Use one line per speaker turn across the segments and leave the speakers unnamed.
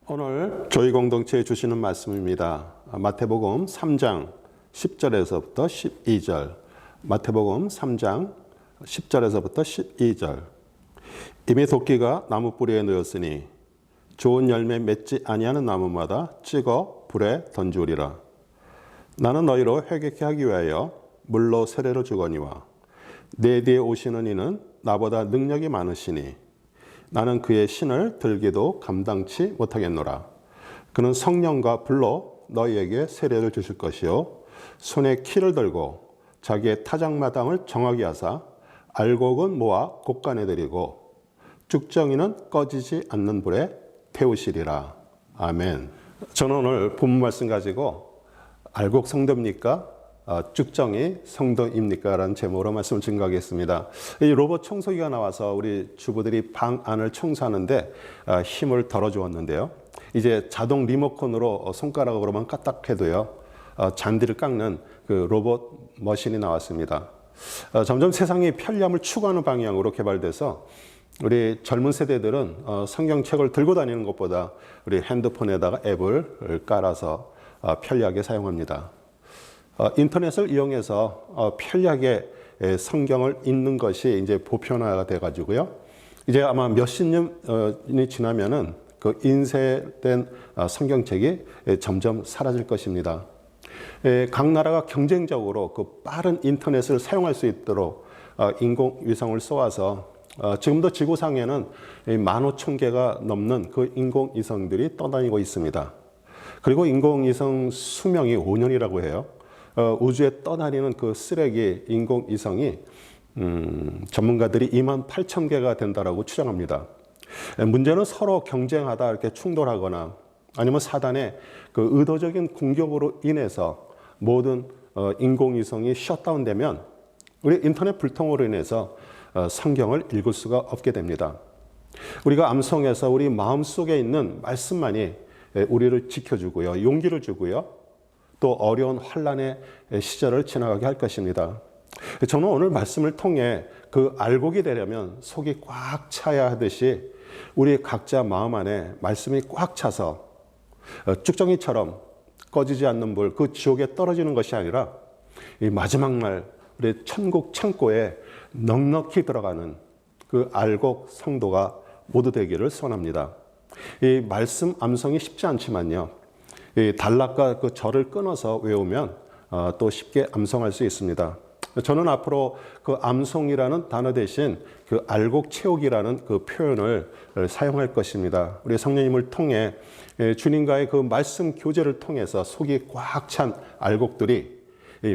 오늘 저희 공동체에 주시는 말씀입니다. 마태복음 3장 10절에서부터 12절. 마태복음 3장 10절에서부터 12절. 이미 도끼가 나무 뿌리에 놓였으니 좋은 열매 맺지 아니하는 나무마다 찍어 불에 던지우리라. 나는 너희로 회개케 하기 위하여 물로 세례를 주거니와 내 뒤에 오시는 이는 나보다 능력이 많으시니 나는 그의 신을 들기도 감당치 못하겠노라. 그는 성령과 불로 너희에게 세례를 주실 것이요 손에 키를 들고 자기의 타작마당을 정하게 하사 알곡은 모아 곡간에 들이고 쭉정이는 꺼지지 않는 불에 태우시리라. 아멘. 저는 오늘 본문 말씀 가지고 알곡 성도입니까? 쭉정이 성도입니까? 라는 제목으로 말씀을 증거하겠습니다. 이 로봇 청소기가 나와서 우리 주부들이 방 안을 청소하는데 힘을 덜어주었는데요. 이제 자동 리모컨으로 손가락으로만 까딱해도요, 잔디를 깎는 그 로봇 머신이 나왔습니다. 점점 세상이 편리함을 추구하는 방향으로 개발돼서 우리 젊은 세대들은 성경책을 들고 다니는 것보다 우리 핸드폰에다가 앱을 깔아서 편리하게 사용합니다. 인터넷을 이용해서 편리하게 성경을 읽는 것이 이제 보편화가 돼가지고요. 이제 아마 몇십 년이 지나면은 그 인쇄된 성경책이 점점 사라질 것입니다. 각 나라가 경쟁적으로 그 빠른 인터넷을 사용할 수 있도록 인공위성을 쏘아서 지금도 지구상에는 15,000개가 넘는 그 인공위성들이 떠다니고 있습니다. 그리고 인공위성 수명이 5년이라고 해요. 우주에 떠다니는 그 쓰레기 인공위성이 전문가들이 28,000개가 된다라고 추정합니다. 문제는 서로 경쟁하다 이렇게 충돌하거나 아니면 사단의 그 의도적인 공격으로 인해서 모든 인공위성이 셧다운되면 우리 인터넷 불통으로 인해서 성경을 읽을 수가 없게 됩니다. 우리가 암송해서 우리 마음속에 있는 말씀만이 우리를 지켜주고요, 용기를 주고요, 또 어려운 환난의 시절을 지나가게 할 것입니다. 저는 오늘 말씀을 통해 그 알곡이 되려면 속이 꽉 차야 하듯이 우리 각자 마음 안에 말씀이 꽉 차서 쭉정이처럼 꺼지지 않는 불, 그 지옥에 떨어지는 것이 아니라 이 마지막 날 우리 천국 창고에 넉넉히 들어가는 그 알곡 성도가 모두 되기를 소원합니다. 이 말씀 암송이 쉽지 않지만요, 이 단락과 그 절을 끊어서 외우면 또 쉽게 암송할 수 있습니다. 저는 앞으로 그 암송이라는 단어 대신 그 알곡 채우기라는 그 표현을 사용할 것입니다. 우리 성령님을 통해 주님과의 그 말씀 교제를 통해서 속이 꽉 찬 알곡들이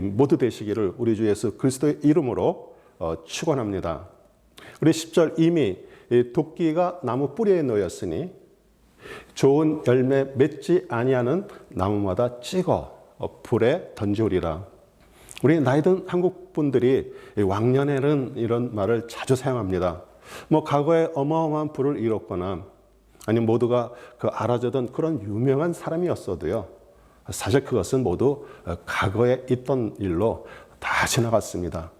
모두 되시기를 우리 주 예수 그리스도의 이름으로 축원합니다. 우리 10절 이미 도끼가 나무 뿌리에 놓였으니 좋은 열매 맺지 아니하는 나무마다 찍어 불에 던지우리라. 우리 나이든 한국 분들이 왕년에는 이런 말을 자주 사용합니다. 뭐 과거에 어마어마한 부를 이뤘거나 아니면 모두가 그 알아주던 그런 유명한 사람이었어도요, 사실 그것은 모두 과거에 있던 일로 다 지나갔습니다.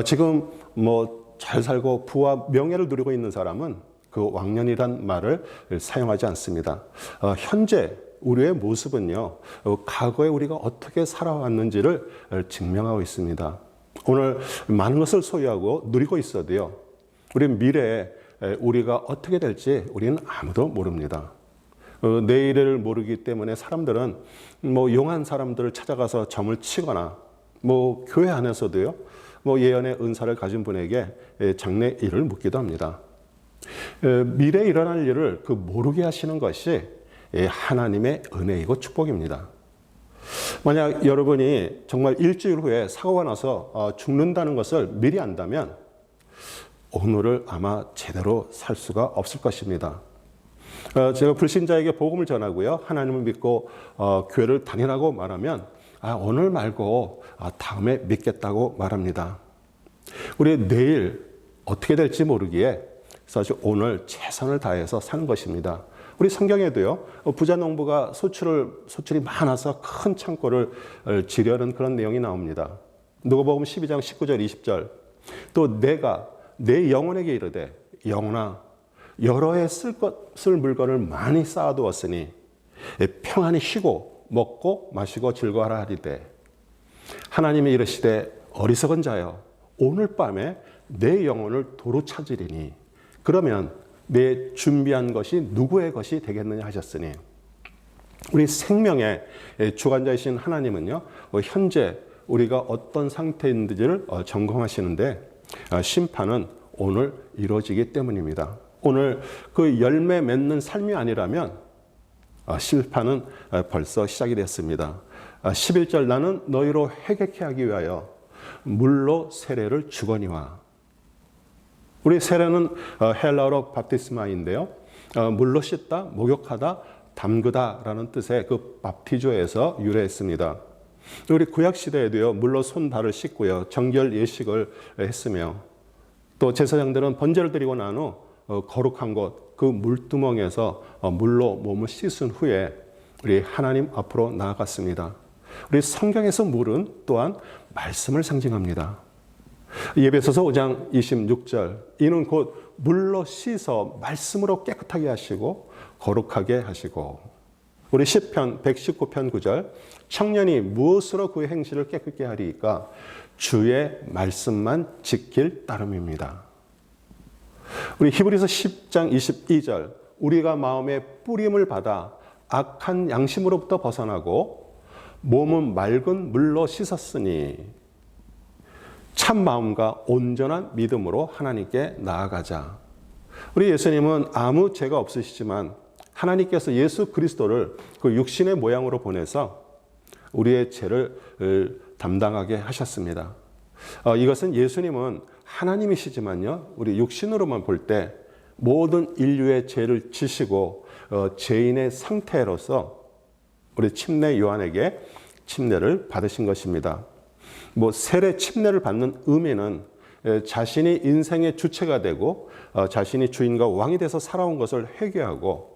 지금 뭐 잘 살고 부와 명예를 누리고 있는 사람은 그 왕년이란 말을 사용하지 않습니다. 현재 우리의 모습은요, 과거에 우리가 어떻게 살아왔는지를 증명하고 있습니다. 오늘 많은 것을 소유하고 누리고 있어도요, 우리 미래에 우리가 어떻게 될지 우리는 아무도 모릅니다. 내일을 모르기 때문에 사람들은 뭐 용한 사람들을 찾아가서 점을 치거나 뭐 교회 안에서도요, 뭐 예언의 은사를 가진 분에게 장래일을 묻기도 합니다. 미래에 일어날 일을 그 모르게 하시는 것이 하나님의 은혜이고 축복입니다. 만약 여러분이 정말 일주일 후에 사고가 나서 죽는다는 것을 미리 안다면 오늘을 아마 제대로 살 수가 없을 것입니다. 제가 불신자에게 복음을 전하고요, 하나님을 믿고 교회를 다니라고 말하면 오늘 말고 다음에 믿겠다고 말합니다. 우리 내일 어떻게 될지 모르기에 사실 오늘 최선을 다해서 사는 것입니다. 우리 성경에도요, 부자 농부가 소출이 많아서 큰 창고를 지려는 그런 내용이 나옵니다. 누가복음 12장 19절 20절. 또 내가 내 영혼에게 이르되 영혼아 여러 해 쓸 물건을 많이 쌓아두었으니 평안히 쉬고 먹고 마시고 즐거워하라 하리되 하나님이 이르시되 어리석은 자여 오늘 밤에 내 영혼을 도로 찾으리니 그러면 내 준비한 것이 누구의 것이 되겠느냐 하셨으니 우리 생명의 주관자이신 하나님은요 현재 우리가 어떤 상태인지를 점검하시는데 심판은 오늘 이루어지기 때문입니다. 오늘 그 열매 맺는 삶이 아니라면 심판은 벌써 시작이 됐습니다. 11절 나는 너희로 회개케 하기 위하여 물로 세례를 주거니와. 우리 세례는 헬라어로 밥티스마인데요. 물로 씻다, 목욕하다, 담그다라는 뜻의 그 밥티조에서 유래했습니다. 우리 구약 시대에도요 물로 손 발을 씻고요 정결 예식을 했으며 또 제사장들은 번제를 드리고 난 후 거룩한 곳 그 물두멍에서 물로 몸을 씻은 후에 우리 하나님 앞으로 나아갔습니다. 우리 성경에서 물은 또한 말씀을 상징합니다. 에베소서 5장 26절 이는 곧 물로 씻어 말씀으로 깨끗하게 하시고 거룩하게 하시고 우리 시편 119편 9절 청년이 무엇으로 그의 행실을 깨끗게 하리이까 주의 말씀만 지킬 따름입니다. 우리 히브리서 10장 22절 우리가 마음의 뿌림을 받아 악한 양심으로부터 벗어나고 몸은 맑은 물로 씻었으니 참 마음과 온전한 믿음으로 하나님께 나아가자. 우리 예수님은 아무 죄가 없으시지만 하나님께서 예수 그리스도를 그 육신의 모양으로 보내서 우리의 죄를 담당하게 하셨습니다. 이것은 예수님은 하나님이시지만요, 우리 육신으로만 볼 때 모든 인류의 죄를 지시고 죄인의 상태로서 우리 침례 요한에게 침례를 받으신 것입니다. 세례 침례를 받는 의미는 자신이 인생의 주체가 되고 자신이 주인과 왕이 돼서 살아온 것을 회개하고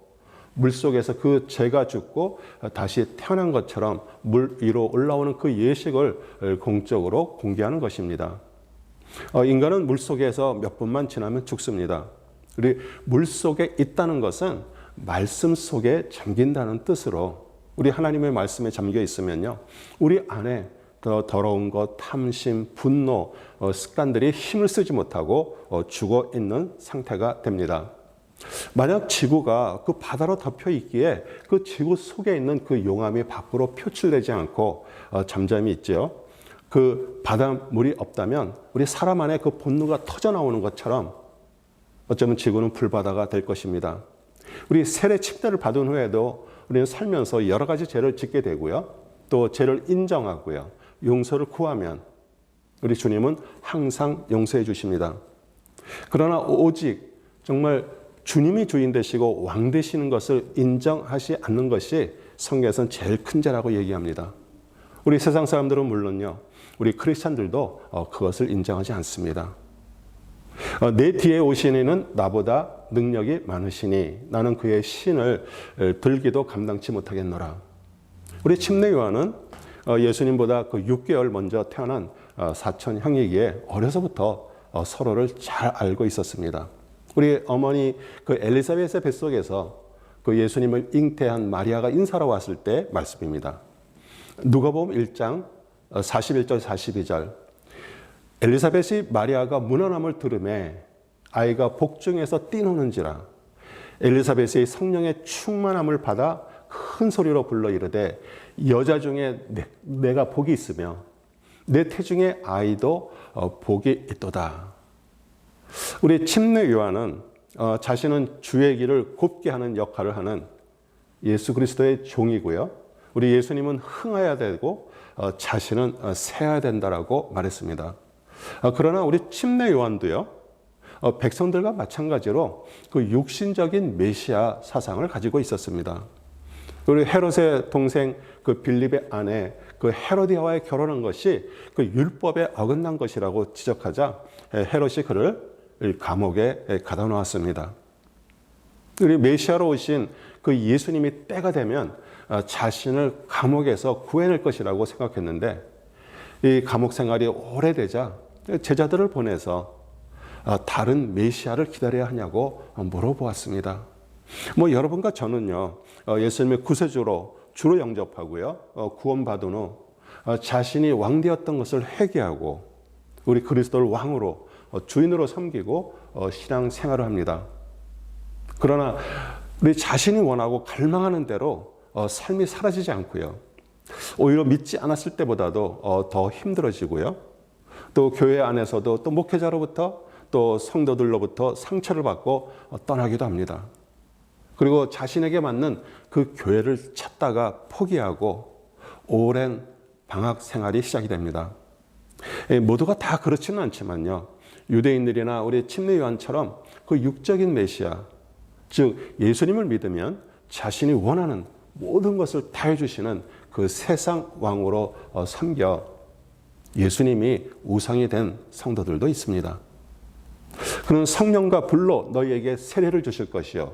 물속에서 그 죄가 죽고 다시 태어난 것처럼 물 위로 올라오는 그 예식을 공적으로 공개하는 것입니다. 인간은 물속에서 몇 분만 지나면 죽습니다. 우리 물속에 있다는 것은 말씀 속에 잠긴다는 뜻으로 우리 하나님의 말씀에 잠겨 있으면요, 우리 안에 더 더러운 것, 탐심, 분노, 습관들이 힘을 쓰지 못하고 죽어 있는 상태가 됩니다. 만약 지구가 그 바다로 덮여 있기에 그 지구 속에 있는 그 용암이 밖으로 표출되지 않고 잠잠히 있죠. 그 바닷물이 없다면 우리 사람 안에 그 본능가 터져 나오는 것처럼 어쩌면 지구는 불바다가 될 것입니다. 우리 세례 침례를 받은 후에도 우리는 살면서 여러 가지 죄를 짓게 되고요. 또 죄를 인정하고요. 용서를 구하면 우리 주님은 항상 용서해 주십니다. 그러나 오직 정말 주님이 주인 되시고 왕 되시는 것을 인정하지 않는 것이 성경에서는 제일 큰 죄라고 얘기합니다. 우리 세상 사람들은 물론요, 우리 크리스찬들도 그것을 인정하지 않습니다. 내 뒤에 오신 이는 나보다 능력이 많으시니 나는 그의 신을 들기도 감당치 못하겠노라. 우리 침례 요한은 예수님보다 그 6개월 먼저 태어난 사촌 형이기에 어려서부터 서로를 잘 알고 있었습니다. 우리 어머니 그 엘리사벳의 뱃속에서 그 예수님을 잉태한 마리아가 인사로 왔을 때 말씀입니다. 누가복음 1장 41절 42절 엘리사벳이 마리아가 문안함을 들으매 아이가 복중에서 뛰노는지라 엘리사벳의 성령의 충만함을 받아 큰 소리로 불러 이르되 여자 중에 내가 복이 있으며 내 태중에 아이도 복이 있도다. 우리 침례 요한은 자신은 주의 길을 곱게 하는 역할을 하는 예수 그리스도의 종이고요. 우리 예수님은 흥하여야 되고 자신은 세야 된다라고 말했습니다. 그러나 우리 침례 요한도요, 백성들과 마찬가지로 그 육신적인 메시아 사상을 가지고 있었습니다. 우리 헤롯의 동생 그 빌립의 아내 그 헤로디아와의 결혼한 것이 그 율법에 어긋난 것이라고 지적하자 헤롯이 그를 감옥에 가다 놓았습니다. 우리 메시아로 오신 그 예수님이 때가 되면 자신을 감옥에서 구해낼 것이라고 생각했는데 이 감옥 생활이 오래되자 제자들을 보내서 다른 메시아를 기다려야 하냐고 물어보았습니다. 여러분과 저는요, 예수님의 구세주로 주로 영접하고요, 구원받은 후 자신이 왕되었던 것을 회개하고 우리 그리스도를 왕으로 주인으로 섬기고 신앙 생활을 합니다. 그러나 우리 자신이 원하고 갈망하는 대로 삶이 사라지지 않고요, 오히려 믿지 않았을 때보다도 더 힘들어지고요, 또 교회 안에서도 또 목회자로부터 또 성도들로부터 상처를 받고 떠나기도 합니다. 그리고 자신에게 맞는 그 교회를 찾다가 포기하고 오랜 방학 생활이 시작이 됩니다. 모두가 다 그렇지는 않지만요, 유대인들이나 우리 침례 요한처럼 그 육적인 메시아, 즉 예수님을 믿으면 자신이 원하는 모든 것을 다 해주시는 그 세상 왕으로 섬겨 예수님이 우상이 된 성도들도 있습니다. 그는 성령과 불로 너희에게 세례를 주실 것이요,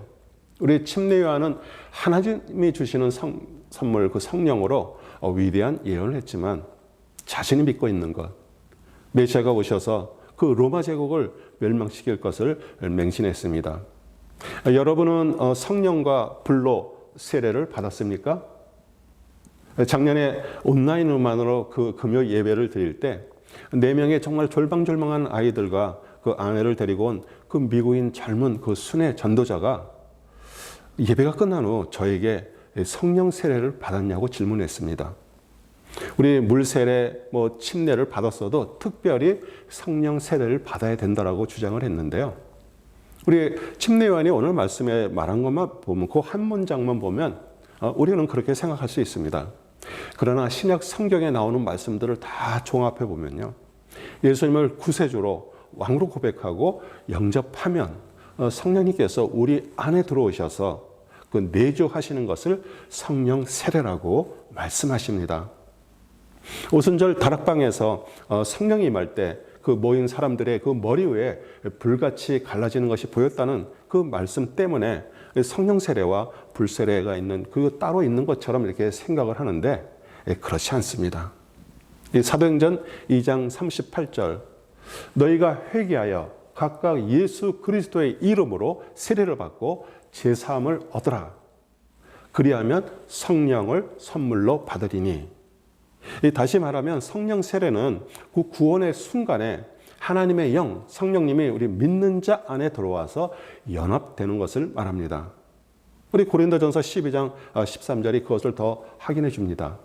우리 침례 요한은 하나님이 주시는 선물 그 성령으로 위대한 예언을 했지만 자신이 믿고 있는 것, 메시아가 오셔서 그 로마 제국을 멸망시킬 것을 맹신했습니다. 여러분은 성령과 불로 세례를 받았습니까? 작년에 온라인으로만으로 그 금요 예배를 드릴 때 4명의 정말 졸방졸망한 아이들과 그 아내를 데리고 온 그 미국인 젊은 그 순회 전도자가 예배가 끝난 후 저에게 성령 세례를 받았냐고 질문했습니다. 우리 물 세례, 침례를 받았어도 특별히 성령 세례를 받아야 된다라고 주장을 했는데요. 우리 침례 요한이 오늘 말씀에 말한 것만 보면, 그 한 문장만 보면 우리는 그렇게 생각할 수 있습니다. 그러나 신약 성경에 나오는 말씀들을 다 종합해 보면요, 예수님을 구세주로 왕으로 고백하고 영접하면 성령님께서 우리 안에 들어오셔서 그 내주하시는 것을 성령 세례라고 말씀하십니다. 오순절 다락방에서 성령이 임할 때 그 모인 사람들의 그 머리 위에 불같이 갈라지는 것이 보였다는 그 말씀 때문에 성령 세례와 불 세례가 있는 그 따로 있는 것처럼 이렇게 생각을 하는데 그렇지 않습니다. 사도행전 2장 38절, 너희가 회개하여 각각 예수 그리스도의 이름으로 세례를 받고 제사함을 얻으라. 그리하면 성령을 선물로 받으리니. 다시 말하면 성령 세례는 그 구원의 순간에 하나님의 영, 성령님이 우리 믿는 자 안에 들어와서 연합되는 것을 말합니다. 우리 고린도전서 12장 13절이 그것을 더 확인해 줍니다.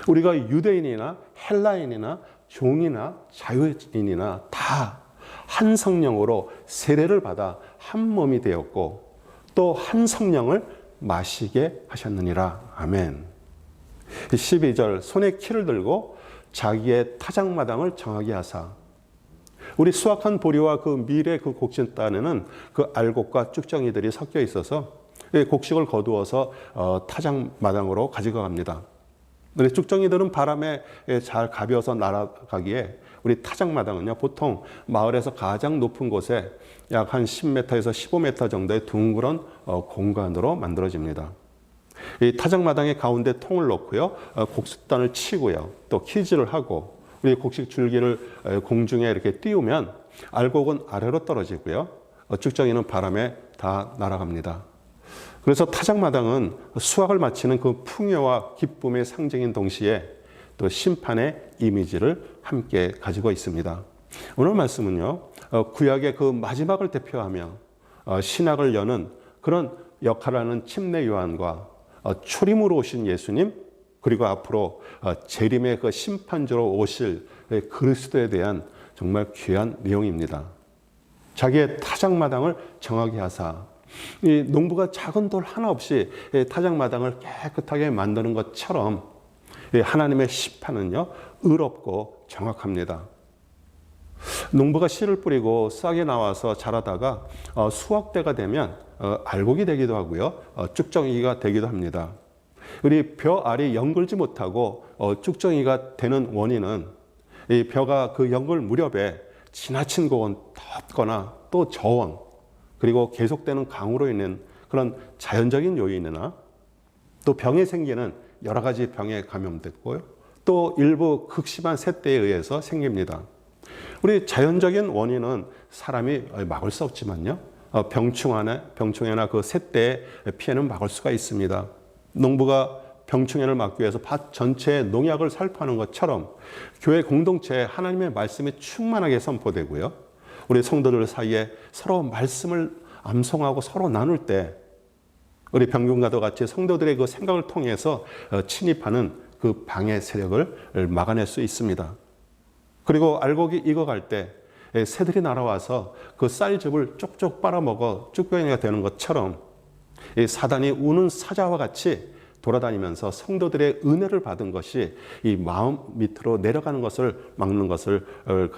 우리가 유대인이나 헬라인이나 종이나 자유인이나 다 한 성령으로 세례를 받아 한 몸이 되었고 또 한 성령을 마시게 하셨느니라. 아멘. 12절, 손에 키를 들고 자기의 타작마당을 정하게 하사. 우리 수확한 보리와 그 밀의 그 곡식 단에는 그 알곡과 쭉정이들이 섞여 있어서 곡식을 거두어서 타작마당으로 가지고 갑니다. 근데 쭉정이들은 바람에 잘 가벼워서 날아가기에 우리 타작마당은요, 보통 마을에서 가장 높은 곳에 약 한 10m에서 15m 정도의 둥그런 공간으로 만들어집니다. 이 타작마당의 가운데 통을 놓고요, 곡식단을 치고요, 또 키질을 하고 우리 곡식 줄기를 공중에 이렇게 띄우면 알곡은 아래로 떨어지고요, 쭉정이는 바람에 다 날아갑니다. 그래서 타작마당은 수확을 마치는 그 풍요와 기쁨의 상징인 동시에 또 심판의 이미지를 함께 가지고 있습니다. 오늘 말씀은요, 구약의 그 마지막을 대표하며 신약을 여는 그런 역할을 하는 침례 요한과 초림으로 오신 예수님, 그리고 앞으로 재림의 그 심판주로 오실 그리스도에 대한 정말 귀한 내용입니다. 자기의 타작마당을 정하게 하사, 이 농부가 작은 돌 하나 없이 타작마당을 깨끗하게 만드는 것처럼 하나님의 심판은요, 의롭고 정확합니다. 농부가 씨를 뿌리고 싹이 나와서 자라다가 수확 때가 되면 알곡이 되기도 하고요, 쭉정이가 되기도 합니다. 우리 벼 알이 연글지 못하고 쭉정이가 되는 원인은 이 벼가 그 연글 무렵에 지나친 고온, 덥거나 또 저온, 그리고 계속되는 강우로 인한 그런 자연적인 요인이나 또 병이 생기는 여러 가지 병에 감염됐고요, 또 일부 극심한 세대에 의해서 생깁니다. 우리 자연적인 원인은 사람이 막을 수 없지만요. 병충해나 그 새떼의 피해는 막을 수가 있습니다. 농부가 병충해를 막기 위해서 밭 전체에 농약을 살포하는 것처럼 교회 공동체에 하나님의 말씀이 충만하게 선포되고요. 우리 성도들 사이에 서로 말씀을 암송하고 서로 나눌 때 우리 병균과도 같이 성도들의 그 생각을 통해서 침입하는 그 방해 세력을 막아낼 수 있습니다. 그리고 알곡이 익어갈 때 새들이 날아와서 그 쌀즙을 쪽쪽 빨아먹어 쭈꾸미가 되는 것처럼 사단이 우는 사자와 같이 돌아다니면서 성도들의 은혜를 받은 것이 이 마음 밑으로 내려가는 것을 막는 것을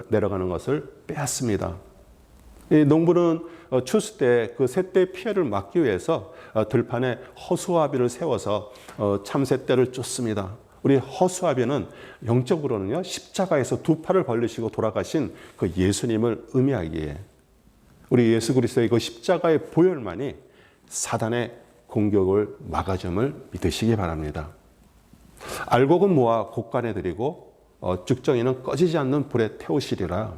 내려가는 것을 빼앗습니다. 이 농부는 추수 때 그 새떼의 피해를 막기 위해서 들판에 허수아비를 세워서 참새떼를 쫓습니다. 우리 허수아비는 영적으로는요, 십자가에서 두 팔을 벌리시고 돌아가신 그 예수님을 의미하기에 우리 예수 그리스도의 그 십자가의 보혈만이 사단의 공격을 막아줌을 믿으시기 바랍니다. 알곡은 모아 곡간에 들이고 죽정이는 꺼지지 않는 불에 태우시리라.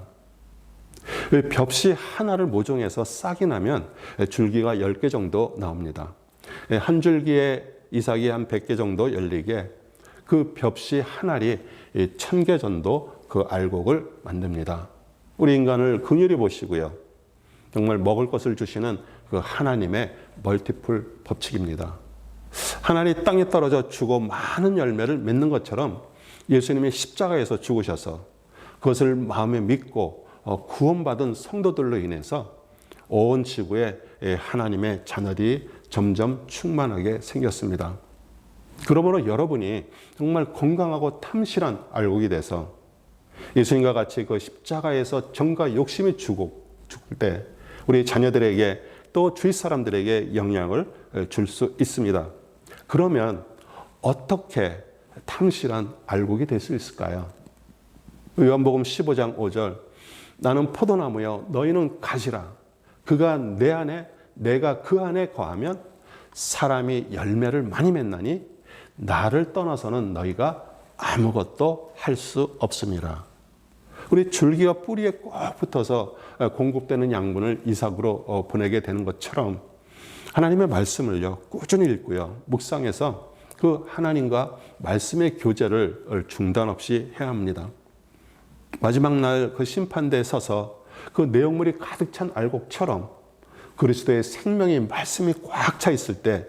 벽시 하나를 모종해서 싹이 나면 줄기가 10개 정도 나옵니다. 한 줄기에 이삭이 한 100개 정도 열리게 그 벽시 한 알이 1000개 정도 그 알곡을 만듭니다. 우리 인간을 긍휼히 보시고요. 정말 먹을 것을 주시는 그 하나님의 멀티플 법칙입니다. 하나님 땅에 떨어져 죽어 많은 열매를 맺는 것처럼 예수님이 십자가에서 죽으셔서 그것을 마음에 믿고 구원받은 성도들로 인해서 온 지구에 하나님의 자녀들이 점점 충만하게 생겼습니다. 그러므로 여러분이 정말 건강하고 탐실한 알곡이 돼서 예수님과 같이 그 십자가에서 정과 욕심이 죽을 때 우리 자녀들에게 또 주위 사람들에게 영향을 줄 수 있습니다. 그러면 어떻게 탐실한 알곡이 될 수 있을까요? 요한복음 15장 5절 나는 포도나무여 너희는 가지라. 그가 내 안에 내가 그 안에 거하면 사람이 열매를 많이 맺나니 나를 떠나서는 너희가 아무것도 할 수 없습니다. 우리 줄기가 뿌리에 꼭 붙어서 공급되는 양분을 이삭으로 보내게 되는 것처럼 하나님의 말씀을요 꾸준히 읽고요 묵상해서 그 하나님과 말씀의 교제를 중단 없이 해야 합니다. 마지막 날 그 심판대에 서서 그 내용물이 가득 찬 알곡처럼 그리스도의 생명의 말씀이 꽉 차 있을 때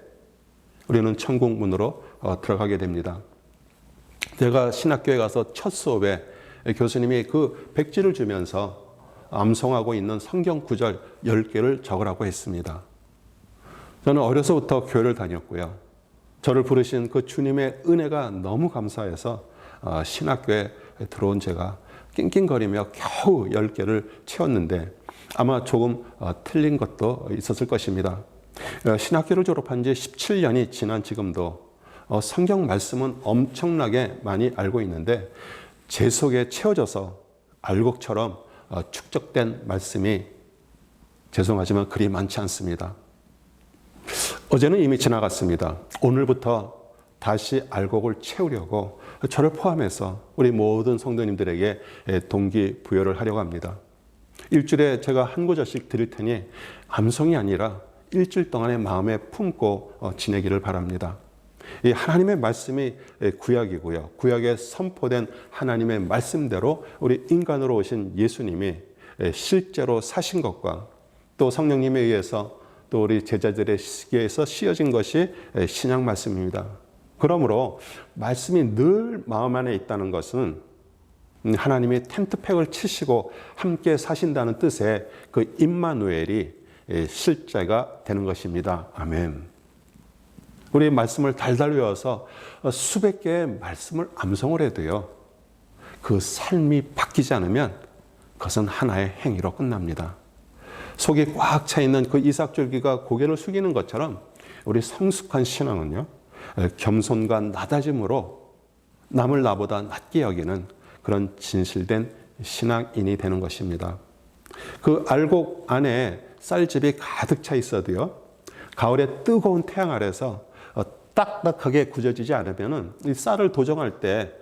우리는 천국 문으로 들어가게 됩니다. 제가 신학교에 가서 첫 수업에 교수님이 그 백지를 주면서 암송하고 있는 성경 구절 10개를 적으라고 했습니다. 저는 어려서부터 교회를 다녔고요. 저를 부르신 그 주님의 은혜가 너무 감사해서 신학교에 들어온 제가 낑낑거리며 겨우 10개를 채웠는데 아마 조금 틀린 것도 있었을 것입니다. 신학교를 졸업한 지 17년이 지난 지금도 성경 말씀은 엄청나게 많이 알고 있는데 제 속에 채워져서 알곡처럼 축적된 말씀이 죄송하지만 그리 많지 않습니다. 어제는 이미 지나갔습니다. 오늘부터 다시 알곡을 채우려고 저를 포함해서 우리 모든 성도님들에게 동기부여를 하려고 합니다. 일주일에 제가 한 구절씩 드릴 테니 암송이 아니라 일주일 동안의 마음에 품고 지내기를 바랍니다. 이 하나님의 말씀이 구약이고요. 구약에 선포된 하나님의 말씀대로 우리 인간으로 오신 예수님이 실제로 사신 것과 또 성령님에 의해서 또 우리 제자들의 시기에서 씌어진 것이 신약 말씀입니다. 그러므로 말씀이 늘 마음 안에 있다는 것은 하나님이 텐트팩을 치시고 함께 사신다는 뜻의 그 임마누엘이 실제가 되는 것입니다. 아멘. 우리 말씀을 달달 외워서 수백 개의 말씀을 암송을 해도요. 그 삶이 바뀌지 않으면 그것은 하나의 행위로 끝납니다. 속이 꽉 차 있는 그 이삭줄기가 고개를 숙이는 것처럼 우리 성숙한 신앙은요. 겸손과 낮아짐으로 남을 나보다 낮게 여기는 그런 진실된 신앙인이 되는 것입니다. 그 알곡 안에 쌀집이 가득 차 있어도요. 가을에 뜨거운 태양 아래서 딱딱하게 굳어지지 않으면 이 쌀을 도정할 때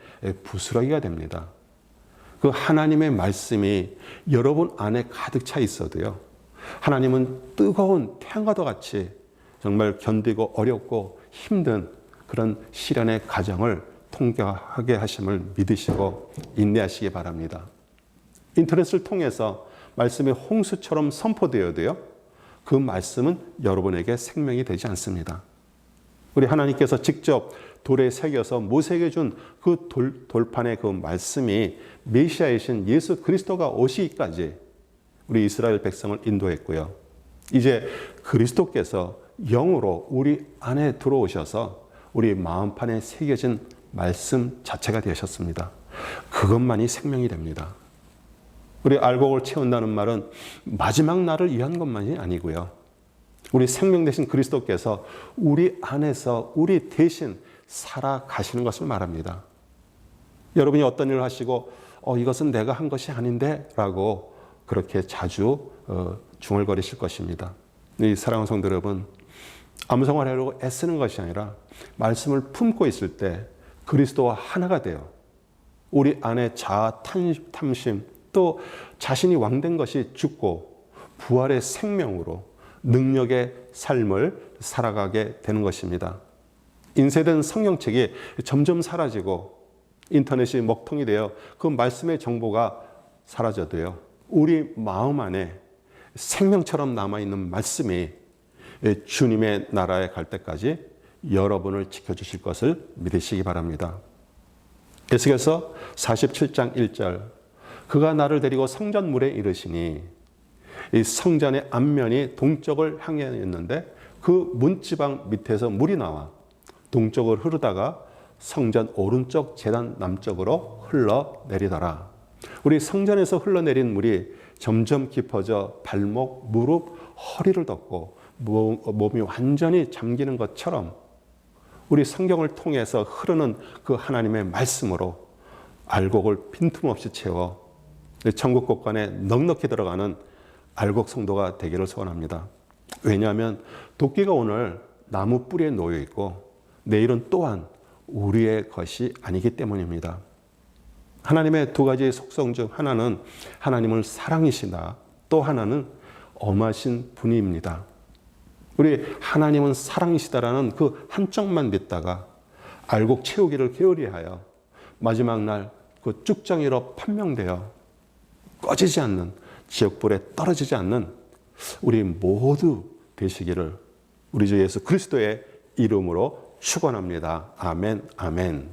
부스러기가 됩니다. 그 하나님의 말씀이 여러분 안에 가득 차 있어도요, 하나님은 뜨거운 태양과도 같이 정말 견디고 어렵고 힘든 그런 시련의 과정을 통과하게 하심을 믿으시고 인내하시기 바랍니다. 인터넷을 통해서 말씀이 홍수처럼 선포되어도요, 그 말씀은 여러분에게 생명이 되지 않습니다. 우리 하나님께서 직접 돌에 새겨서 모세에게 준 그 돌판의 그 말씀이 메시아이신 예수 그리스도가 오시기까지 우리 이스라엘 백성을 인도했고요. 이제 그리스도께서 영으로 우리 안에 들어오셔서 우리 마음판에 새겨진 말씀 자체가 되셨습니다. 그것만이 생명이 됩니다. 우리 알곡을 채운다는 말은 마지막 날을 위한 것만이 아니고요. 우리 생명 되신 그리스도께서 우리 안에서 우리 대신 살아가시는 것을 말합니다. 여러분이 어떤 일을 하시고 이것은 내가 한 것이 아닌데 라고 그렇게 자주 중얼거리실 것입니다. 이 사랑하는 성도 여러분, 암송을 하려고 애쓰는 것이 아니라 말씀을 품고 있을 때 그리스도와 하나가 되어 우리 안에 자아 탐심 또 자신이 왕된 것이 죽고 부활의 생명으로 능력의 삶을 살아가게 되는 것입니다. 인쇄된 성경책이 점점 사라지고 인터넷이 먹통이 되어 그 말씀의 정보가 사라져도요, 우리 마음 안에 생명처럼 남아있는 말씀이 주님의 나라에 갈 때까지 여러분을 지켜주실 것을 믿으시기 바랍니다. 에스겔서 47장 1절, 그가 나를 데리고 성전문에 이르시니 이 성전의 앞면이 동쪽을 향해 있는데 그 문지방 밑에서 물이 나와 동쪽으로 흐르다가 성전 오른쪽 제단 남쪽으로 흘러내리더라. 우리 성전에서 흘러내린 물이 점점 깊어져 발목, 무릎, 허리를 덮고 몸이 완전히 잠기는 것처럼 우리 성경을 통해서 흐르는 그 하나님의 말씀으로 알곡을 빈틈없이 채워 천국 곳간에 넉넉히 들어가는 알곡 성도가 되기를 소원합니다. 왜냐하면 도끼가 오늘 나무 뿌리에 놓여 있고 내일은 또한 우리의 것이 아니기 때문입니다. 하나님의 두 가지 속성 중 하나는 하나님을 사랑이시다. 또 하나는 엄하신 분입니다. 우리 하나님은 사랑이시다라는 그 한쪽만 믿다가 알곡 채우기를 게으리하여 마지막 날 그 쭉정이로 판명되어 꺼지지 않는 지옥불에 떨어지지 않는 우리 모두 되시기를 우리 주 예수 그리스도의 이름으로 축원합니다. 아멘, 아멘.